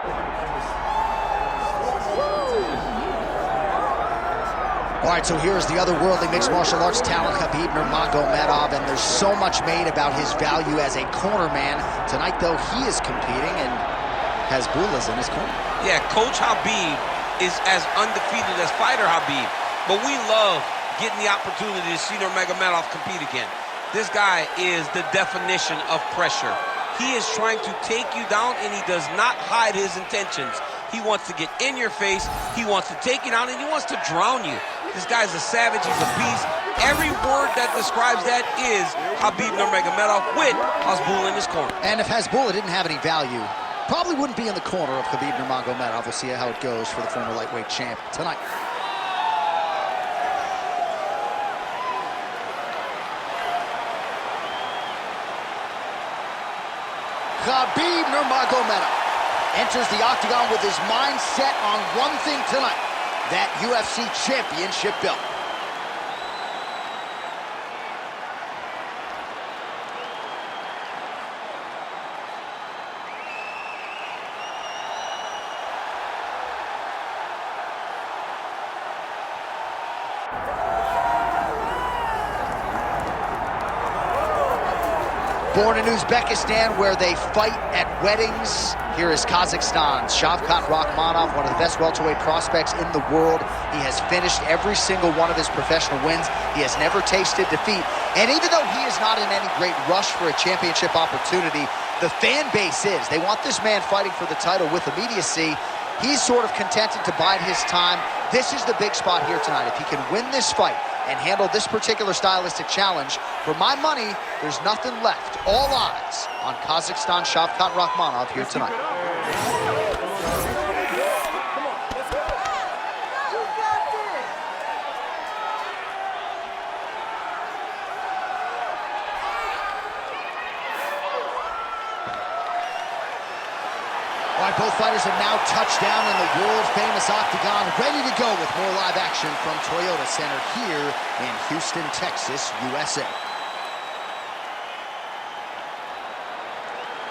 All right, so here's the other worldly mixed martial arts talent, Khabib Nurmagomedov, and there's so much made about his value as a corner man. Tonight, though, he is competing, and Hasbullah's in his corner. Yeah, Coach Khabib is as undefeated as fighter Khabib, but we love getting the opportunity to see Nurmagomedov compete again. This guy is the definition of pressure. He is trying to take you down, and he does not hide his intentions. He wants to get in your face, he wants to take you down, and he wants to drown you. This guy's a savage, he's a beast. Every word that describes that is Khabib Nurmagomedov with Hasbullah in his corner. And if Hasbullah didn't have any value, probably wouldn't be in the corner of Khabib Nurmagomedov. We'll see how it goes for the former lightweight champ tonight. Khabib Nurmagomedov enters the octagon with his mind set on one thing tonight, that UFC championship belt. Born in Uzbekistan, where they fight at weddings, here is Kazakhstan's Shavkat Rakhmonov, one of the best welterweight prospects in the world. He has finished every single one of his professional wins. He has never tasted defeat. And even though he is not in any great rush for a championship opportunity, the fan base is. They want this man fighting for the title with immediacy. He's sort of contented to bide his time. This is the big spot here tonight. If he can win this fight and handle this particular stylistic challenge, for my money, there's nothing left. All eyes on Kazakhstan Shavkat Rakhmonov here tonight. All right, both fighters have now touched down in the world-famous octagon, ready to go with more live action from Toyota Center here in Houston, Texas, USA.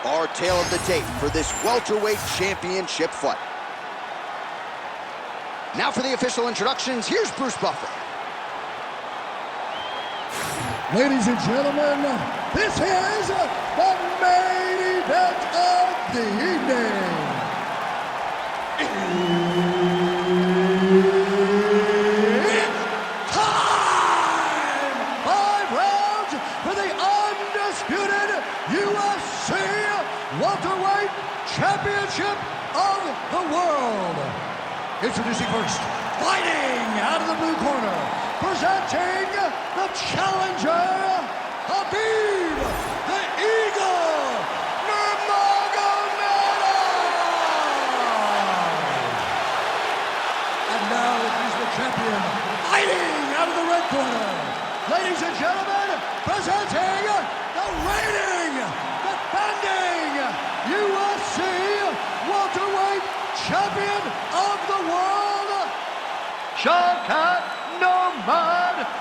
Our tale of the tape for this welterweight championship fight. Now for the official introductions, here's Bruce Buffer. Ladies and gentlemen, this is the main event of the evening. It's time! 5 rounds for the undisputed UFC welterweight championship of the world. Introducing first, fighting out of the blue corner, presenting the challenger, Khabib the Eagle Nurmagomedov. And now he's the champion, fighting out of the red corner. Ladies and gentlemen, presenting the reigning, defending UFC welterweight champion of the world, Shavkat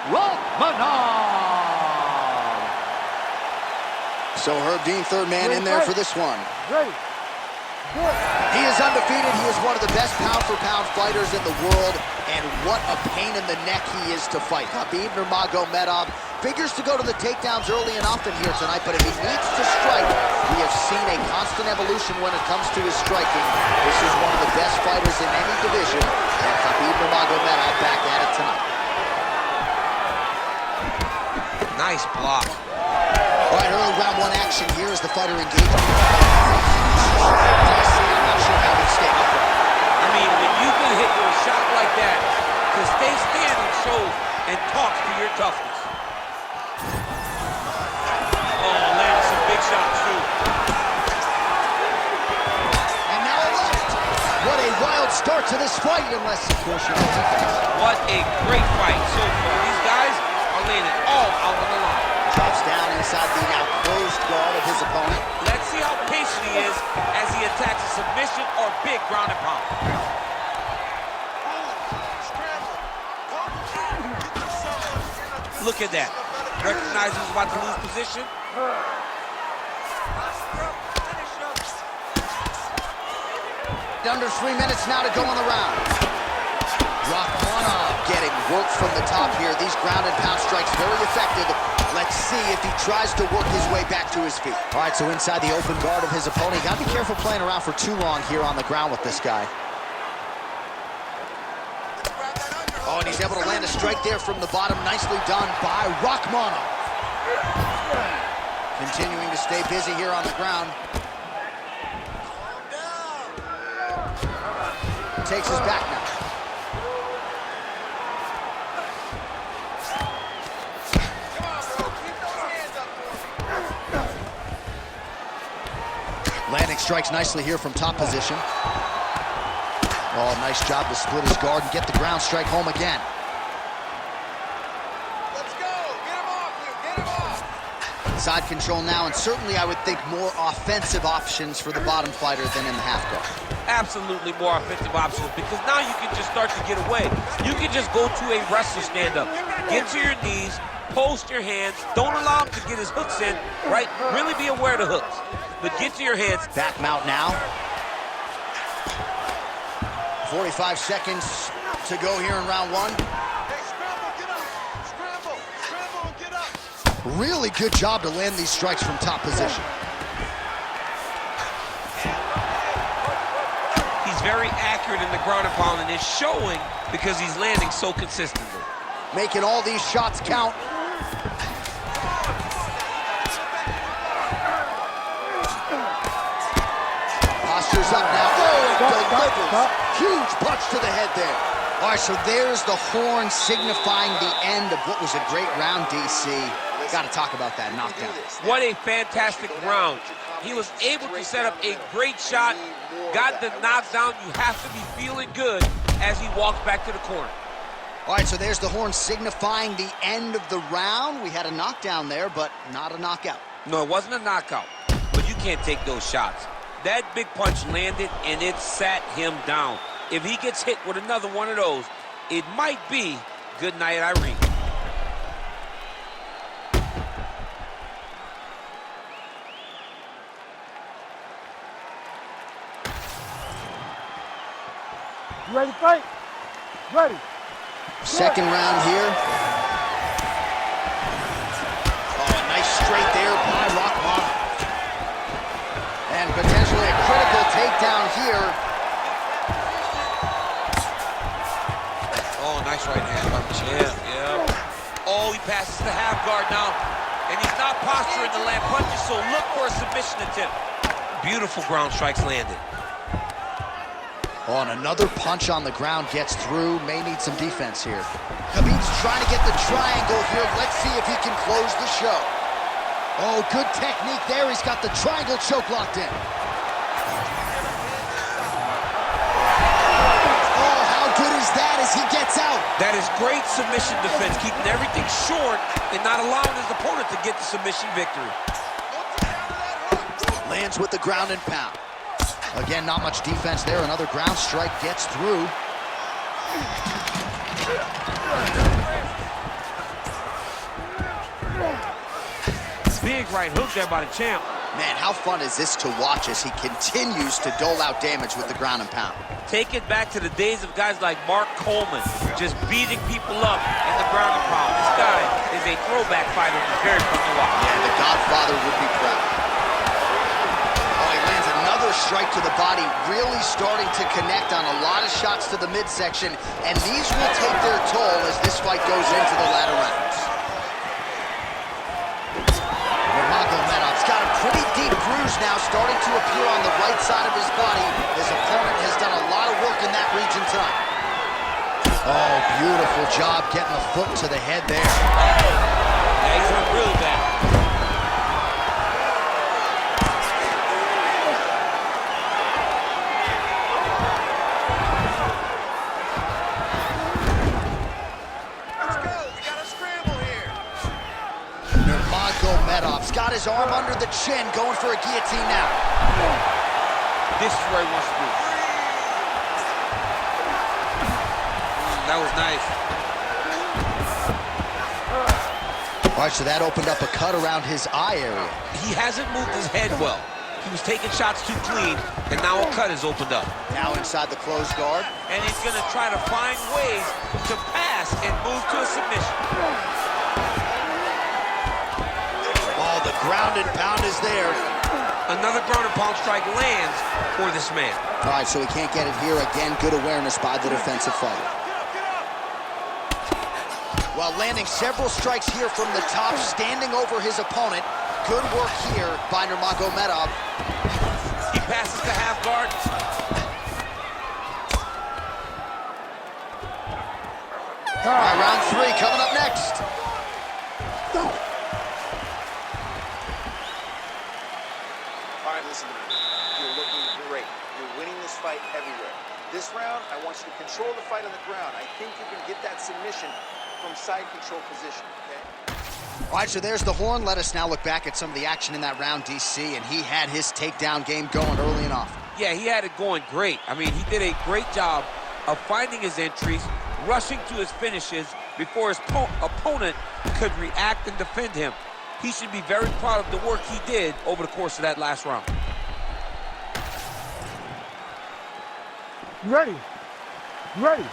Rakhmonov. So Herb Dean, third man in there for this one. Ready. Good. He is undefeated. He is one of the best pound-for-pound fighters in the world, and what a pain in the neck he is to fight. Khabib Nurmagomedov figures to go to the takedowns early and often here tonight, but if he needs to strike, we have seen a constant evolution when it comes to his striking. This is one of the best fighters in any division, and Khabib Nurmagomedov back at it tonight. Nice block. All right, early round one action here as the fighter engages. I'm not sure how he stayed upright. I mean, when you can hit with a shot like that, to stay standing shows and talks to your toughness. Oh, landed some big shots, too. And now a left. What a wild start to this fight, unless, of course, you're defense. What a great fight so far. These guys are laying it all out on the line. Drops down inside the now closed guard of his opponent. Let's see how patient he is as he attacks a submission or big ground and pound. Look at that. Recognize he's about to lose position. Under 3 minutes now to go in the round. Rakhmonov getting work from the top here. These ground and pound strikes very effective. Let's see if he tries to work his way back to his feet. All right, so inside the open guard of his opponent. You gotta be careful playing around for too long here on the ground with this guy. Oh, and he's able to land a strike there from the bottom. Nicely done by Rakhmonov. Continuing to stay busy here on the ground. Takes his back now. Landing strikes nicely here from top position. Oh, nice job to split his guard and get the ground strike home again. Let's go! Get him off here! Get him off! Side control now, and certainly I would think more offensive options for the bottom fighter than in the half guard. Absolutely more offensive options, because now you can just start to get away. You can just go to a wrestler stand-up. Get to your knees, post your hands, don't allow him to get his hooks in, right? Really be aware of the hooks. But get to your hands. Back mount now. 45 seconds to go here in round one. Hey, scramble, get up! Scramble! Scramble, get up! Really good job to land these strikes from top position. He's very accurate in the ground and pound, and it's showing because he's landing so consistently. Making all these shots count. Posture's up now. Oh, it delivers. Huge punch to the head there. All right, so there's the horn signifying the end of what was a great round, DC. Got to talk about that knockdown. What a fantastic round. He was able to set up a great shot, got the knockdown. You have to be feeling good as he walks back to the corner. All right, so there's the horn signifying the end of the round. We had a knockdown there, but not a knockout. No, it wasn't a knockout, but you can't take those shots. That big punch landed, and it sat him down. If he gets hit with another one of those, it might be good night, Irene. You ready to fight? Ready. Second round here. Oh, a nice straight there by Rakhmonov. And potentially a critical takedown here. Oh, nice right hand by the chin. Yeah. Oh, he passes the half guard now. And he's not posturing to land punches, so look for a submission attempt. Beautiful ground strikes landed. Oh, and another punch on the ground gets through. May need some defense here. Khabib's trying to get the triangle here. Let's see if he can close the show. Oh, good technique there. He's got the triangle choke locked in. Oh, how good is that as he gets out? That is great submission defense, keeping everything short and not allowing his opponent to get the submission victory. Lands with the ground and pound. Again, not much defense there. Another ground strike gets through. Big right hook there by the champ. Man, how fun is this to watch as he continues to dole out damage with the ground and pound? Take it back to the days of guys like Mark Coleman, just beating people up in the ground and pound. This guy is a throwback fighter and is very fun to watch. Yeah, the Godfather would be proud. Oh, he lands another strike to the body, really starting to connect on a lot of shots to the midsection, and these will take their toll as this fight goes into the latter rounds. Nurmagomedov's got a pretty deep bruise now starting to appear on the right side of his body. His opponent has done a lot of work in that region tonight. Oh, beautiful job getting a foot to the head there. Yeah, he's hurt really bad. Nurmagomedov's got his arm under the chin, going for a guillotine now. This is where he wants to be. That was nice. All right, so that opened up a cut around his eye area. He hasn't moved his head well. He was taking shots too clean, and now a cut has opened up. Now inside the closed guard. And he's going to try to find ways to pass and move to a submission. Oh, the ground and pound is there. Another ground and pound strike lands for this man. All right, so he can't get it here. Again, good awareness by the defensive fighter. While landing several strikes here from the top, standing over his opponent. Good work here by Nurmagomedov. He passes to half guard. All right, round 3 coming up next. All right, listen to me. You're looking great. You're winning this fight everywhere. This round, I want you to control the fight on the ground. I think you can get that submission from side control position, okay? All right, so there's the horn. Let us now look back at some of the action in that round, DC, and he had his takedown game going early and often. Yeah, he had it going great. I mean, he did a great job of finding his entries, rushing to his finishes before his opponent could react and defend him. He should be very proud of the work he did over the course of that last round. You ready? You ready?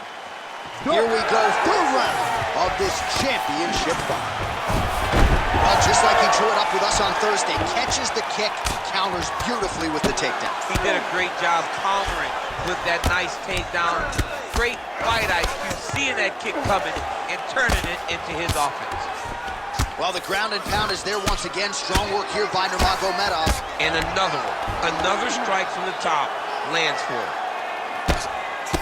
Here we go, third round of this championship fight. Well, just like he drew it up with us on Thursday, catches the kick, counters beautifully with the takedown. He did a great job countering with that nice takedown. Great fight IQ, seeing that kick coming and turning it into his offense. Well, the ground and pound is there once again. Strong work here by Nurmagomedov. And another one. Another strike from the top lands for him.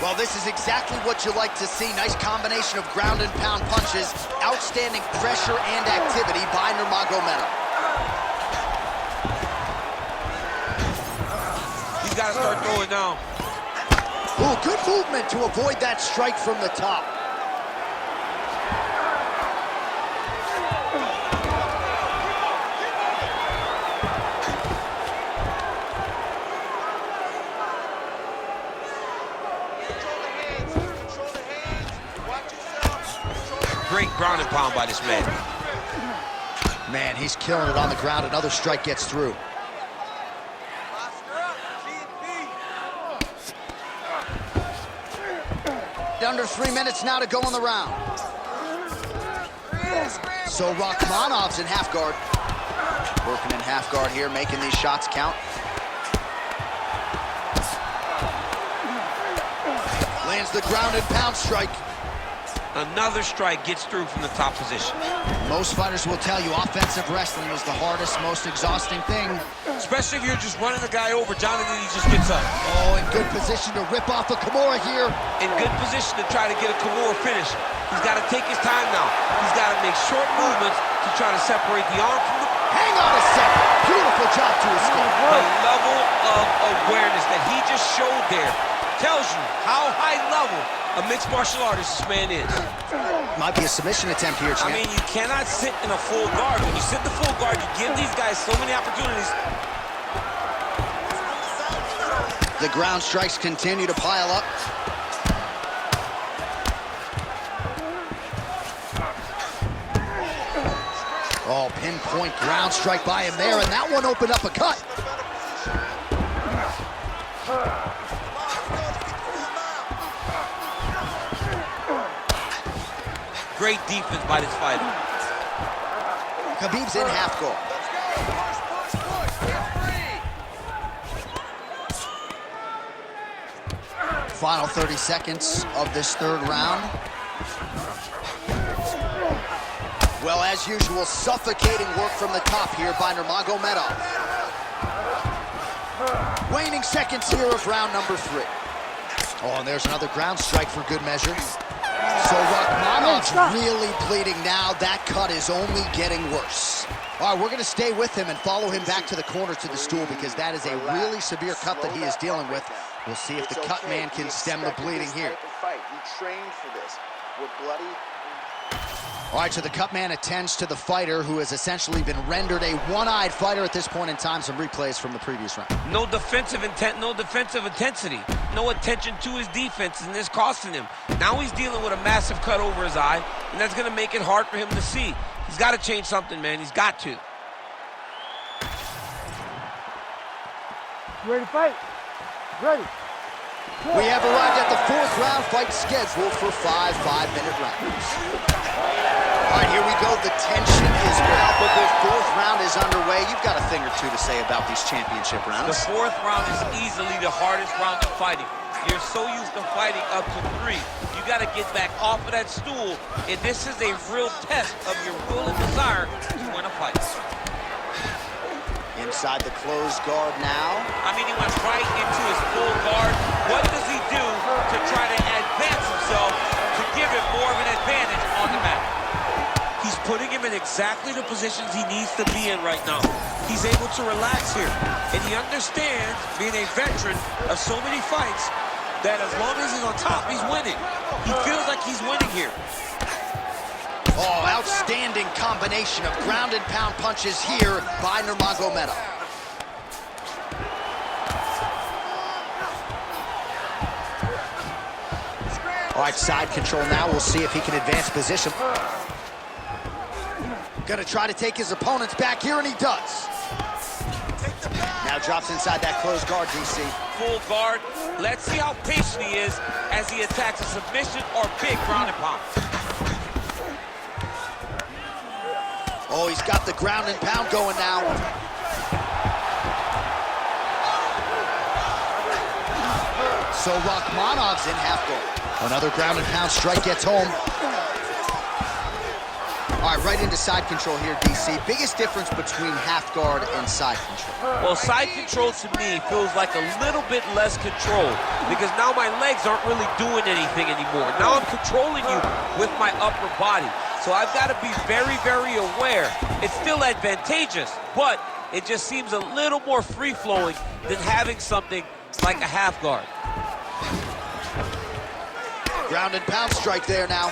Well, this is exactly what you like to see. Nice combination of ground and pound punches. Outstanding pressure and activity by Nurmagomedov. He's got to start throwing now. Ooh, good movement to avoid that strike from the top. Great ground and pound by this man. Man, he's killing it on the ground. Another strike gets through. Under 3 minutes now to go in the round. So Rakhmonov's in half guard. Working in half guard here, making these shots count. Lands the ground and pound strike. Another strike gets through from the top position. Most fighters will tell you offensive wrestling is the hardest, most exhausting thing. Especially if you're just running the guy over. Jonathan, he just gets up. Oh, in good position to rip off a Kimura here. In good position to try to get a Kimura finish. He's got to take his time now. He's got to make short movements to try to separate the arm from the... Hang on a second. Beautiful job to escape. The level of awareness that he just showed there tells you how high level a mixed martial artist this man is. Might be a submission attempt here, champ. I mean, you cannot sit in a full guard. When you sit in the full guard, you give these guys so many opportunities. The ground strikes continue to pile up. Oh, pinpoint ground strike by him there, and that one opened up a cut. Great defense by this fighter. Khabib's in half guard. Final 30 seconds of this third round. Well, as usual, suffocating work from the top here by Nurmagomedov. Waning seconds here of round number 3. Oh, and there's another ground strike for good measure. So Rakhmonov's really bleeding now. That cut is only getting worse. All right, we're going to stay with him and follow him back to the corner to the stool because that is a really severe cut that he is dealing with. We'll see if the cut man can stem the bleeding here. You trained for this. We're bloody. All right, so the cut man attends to the fighter who has essentially been rendered a one-eyed fighter at this point in time. Some replays from the previous round. No defensive intent, no defensive intensity. No attention to his defense, and this costing him. Now he's dealing with a massive cut over his eye, and that's going to make it hard for him to see. He's got to change something, man. He's got to. You ready to fight? Ready. We have arrived at the 4th round fight scheduled for 5 5-minute rounds. All right, here we go. The tension is palpable. 4th round is underway. You've got a thing or two to say about these championship rounds. The 4th round is easily the hardest round of fighting. You're so used to fighting up to 3. You got to get back off of that stool, and this is a real test of your will and desire to win a fight. Inside the closed guard now. I mean, he went right into his full guard. What does he do to try to advance himself to give him more of an advantage on the mat? He's putting him in exactly the positions he needs to be in right now. He's able to relax here, and he understands, being a veteran of so many fights, that as long as he's on top, he's winning. He feels like he's winning here. Oh, outstanding combination of ground and pound punches here by Nurmagomedov. All right, side control now. We'll see if he can advance position. Gonna try to take his opponents back here, and he does. Now drops inside that closed guard, DC. Full guard. Let's see how patient he is as he attacks a submission or big ground and pound. Oh, he's got the ground and pound going now. So Rakhmonov's in half guard. Another ground and pound strike gets home. All right, right into side control here, DC. Biggest difference between half guard and side control? Well, side control to me feels like a little bit less control because now my legs aren't really doing anything anymore. Now I'm controlling you with my upper body. So I've got to be very, very aware. It's still advantageous, but it just seems a little more free-flowing than having something like a half guard. Ground and pound strike there now.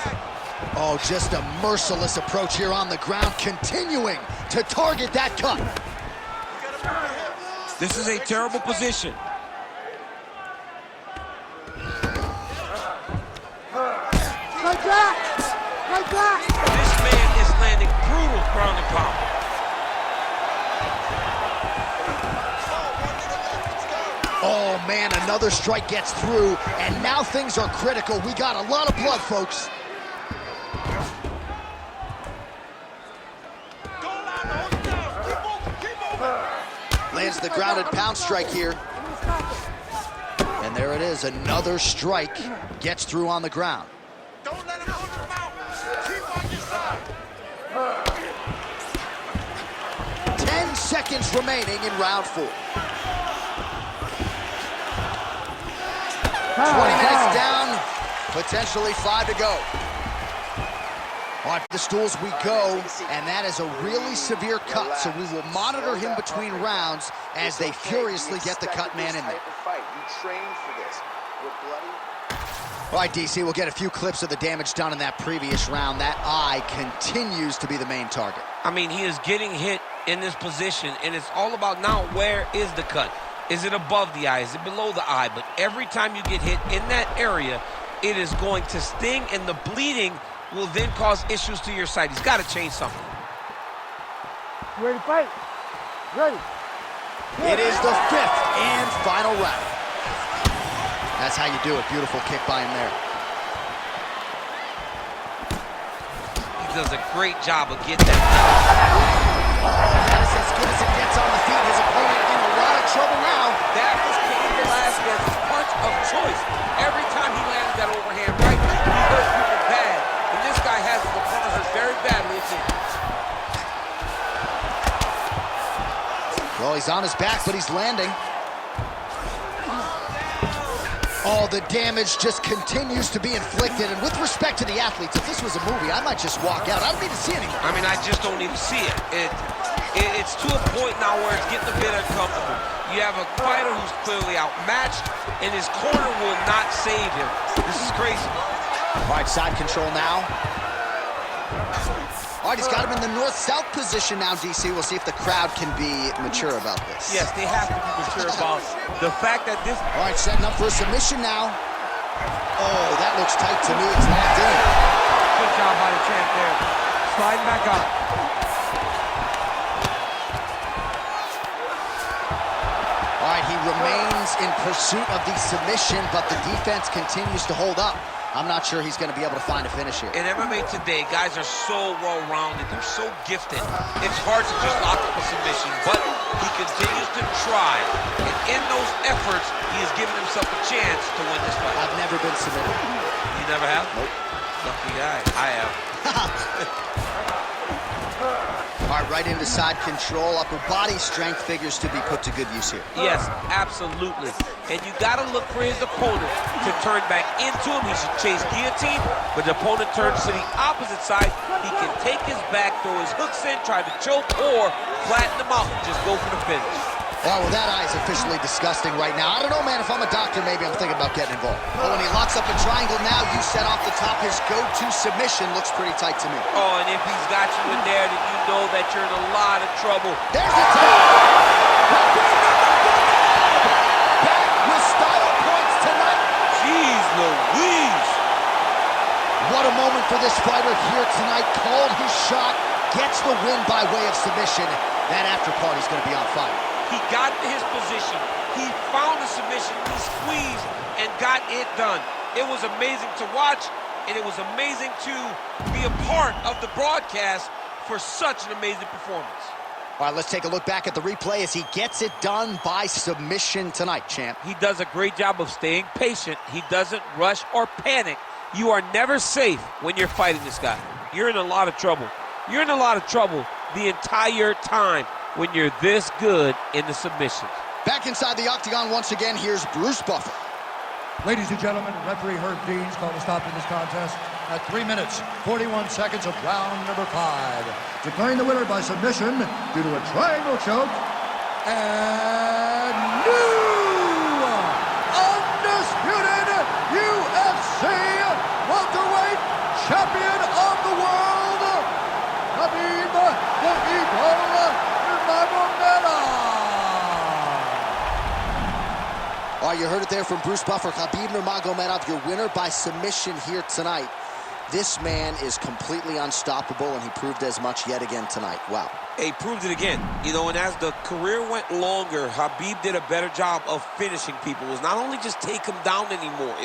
Oh, just a merciless approach here on the ground, continuing to target that cut. This is a terrible position. Like that! Like that! This man is landing brutal ground and pound. Oh, man, another strike gets through, and now things are critical. We got a lot of blood, folks. Lands the ground and pound strike here. And there it is, another strike gets through on the ground. Don't let him put him out. Keep on your side. 10 seconds remaining in round 4. 20 minutes down, potentially 5 to go. On the stools we go, and that is a really severe cut, so we will monitor him between rounds as they furiously get the cut man in there. You trained for this. You're bloody. All right, DC, we'll get a few clips of the damage done in that previous round. That eye continues to be the main target. I mean, he is getting hit in this position, and it's all about now where is the cut? Is it above the eye? Is it below the eye? But every time you get hit in that area, it is going to sting, and the bleeding will then cause issues to your side. He's got to change something. You ready to fight? Ready. It is the 5th and final round. That's how you do it. Beautiful kick by him there. He does a great job of getting that. That is as good as it gets on the feet. His opponent in a lot of trouble now. That was Cain Velasquez's punch of choice. Every time he landed that overhand right, he hurt people bad. And this guy has his opponent hurt very badly again. Well, he's on his back, but he's landing. Oh, the damage just continues to be inflicted. And with respect to the athletes, if this was a movie, I might just walk out. I don't need to see anymore. I mean, I just don't need to see it. It's to a point now where it's getting a bit uncomfortable. You have a fighter who's clearly outmatched, and his corner will not save him. This is crazy. All right, side control now. All right, he's got him in the north-south position now, DC. We'll see if the crowd can be mature about this. Yes, they have to be mature about the fact that this... All right, setting up for a submission now. Oh, that looks tight to me. It's locked in. Good job by the champ there. Sliding back up. All right, he remains in pursuit of the submission, but the defense continues to hold up. I'm not sure he's going to be able to find a finish here. In MMA today, guys are so well-rounded. They're so gifted. It's hard to just lock up a submission, but he continues to try. And in those efforts, he has given himself a chance to win this fight. I've never been submitted. You never have? Nope. Lucky guy. I have. All right, right into side control. Upper body strength figures to be put to good use here. Yes, absolutely. And you got to look for his opponent to turn back into him. He should chase guillotine, but the opponent turns to the opposite side. He can take his back, throw his hooks in, try to choke, or flatten him out and just go for the finish. Oh, well, that eye is officially disgusting right now. I don't know, man. If I'm a doctor, maybe I'm thinking about getting involved. Oh, and he locks up a triangle now. You set off the top. His go-to submission looks pretty tight to me. Oh, and if he's got you in there, then you know that you're in a lot of trouble. There's the tap. Back with style points tonight. Jeez Louise. What a moment for this fighter here tonight. Called his shot, gets the win by way of submission. That after party's going to be on fire. He got to his position. He found the submission. He squeezed and got it done. It was amazing to watch, and it was amazing to be a part of the broadcast for such an amazing performance. All right, let's take a look back at the replay as he gets it done by submission tonight, champ. He does a great job of staying patient. He doesn't rush or panic. You are never safe when you're fighting this guy. You're in a lot of trouble. You're in a lot of trouble the entire time when you're this good in the submissions. Back inside the octagon once again, here's Bruce Buffer. Ladies and gentlemen, referee Herb Dean's called a stop to this contest at 3 minutes, 41 seconds of round number 5. Declaring the winner by submission due to a triangle choke, and new undisputed UFC welterweight champion of the world, Khabib the Eagle Nurmagomedov. All right, you heard it there from Bruce Buffer. Khabib Nurmagomedov, your winner by submission here tonight. This man is completely unstoppable, and he proved as much yet again tonight. Wow. He proved it again. You know, and as the career went longer, Khabib did a better job of finishing people. It was not only just take him down anymore.